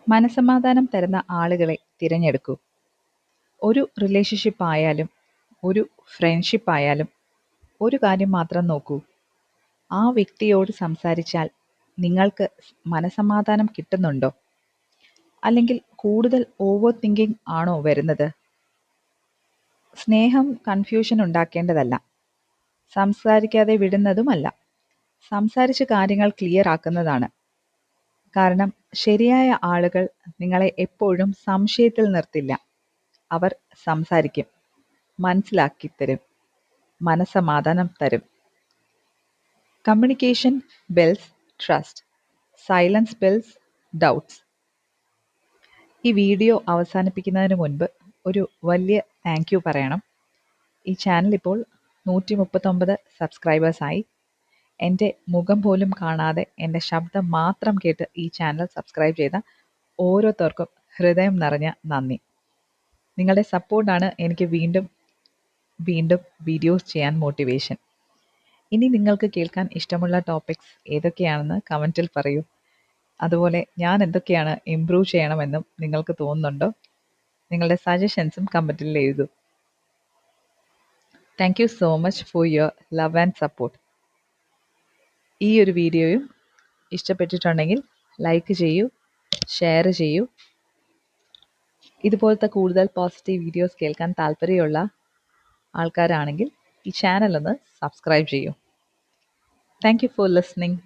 മനസ്സമാധാനം തരുന്ന ആളുകളെ തിരഞ്ഞെടുക്കൂ. ഒരു റിലേഷൻഷിപ്പ് ആയാലും ഒരു ഫ്രണ്ട്ഷിപ്പ് ആയാലും ഒരു കാര്യം മാത്രം നോക്കൂ. ആ വ്യക്തിയോട് സംസാരിച്ചാൽ നിങ്ങൾക്ക് മനസ്സമാധാനം കിട്ടുന്നുണ്ടോ? അല്ലെങ്കിൽ കൂടുതൽ ഓവർ തിങ്കിങ് ആണോ വരുന്നത്? സ്നേഹം കൺഫ്യൂഷൻ ഉണ്ടാക്കേണ്ടതല്ല. സംസാരിക്കാതെ വിടുന്നതുമല്ല. സംസാരിച്ച് കാര്യങ്ങൾ ക്ലിയർ ആക്കുന്നതാണ്. കാരണം ശരിയായ ആളുകൾ നിങ്ങളെ എപ്പോഴും സംശയത്തിൽ നിർത്തില്ല. അവർ സംസാരിക്കും, മനസ്സിലാക്കിത്തരും, മനസ്സമാധാനം തരും. Communication builds trust. Silence builds doubts. ഈ വീഡിയോ അവസാനിപ്പിക്കുന്നതിന് മുൻപ് ഒരു വലിയ താങ്ക് യു പറയണം. ഈ ചാനൽ ഇപ്പോൾ 139 സബ്സ്ക്രൈബേഴ്സായി. എൻ്റെ മുഖം പോലും കാണാതെ എൻ്റെ ശബ്ദം മാത്രം കേട്ട് ഈ ചാനൽ സബ്സ്ക്രൈബ് ചെയ്ത ഓരോരുത്തർക്കും ഹൃദയം നിറഞ്ഞ നന്ദി. നിങ്ങളുടെ സപ്പോർട്ടാണ് എനിക്ക് വീണ്ടും വീഡിയോസ് ചെയ്യാൻ മോട്ടിവേഷൻ. ഇനി നിങ്ങൾക്ക് കേൾക്കാൻ ഇഷ്ടമുള്ള ടോപ്പിക്സ് ഏതൊക്കെയാണെന്ന് കമൻറ്റിൽ പറയൂ. അതുപോലെ ഞാൻ എന്തൊക്കെയാണ് ഇംപ്രൂവ് ചെയ്യണമെന്നും നിങ്ങൾക്ക് തോന്നുന്നുണ്ടോ? നിങ്ങളുടെ സജഷൻസും കമൻറ്റിൽ എഴുതൂ. Thank you so much for your love and support. ഈ ഒരു വീഡിയോയും ഇഷ്ടപ്പെട്ടിട്ടുണ്ടെങ്കിൽ ലൈക്ക് ചെയ്യൂ, ഷെയർ ചെയ്യൂ. ഇതുപോലത്തെ കൂടുതൽ പോസിറ്റീവ് വീഡിയോസ് കേൾക്കാൻ താല്പര്യമുള്ള ആൾക്കാരാണെങ്കിൽ ഈ ചാനൽ ഒന്ന് സബ്സ്ക്രൈബ് ചെയ്യൂ. Thank you for listening.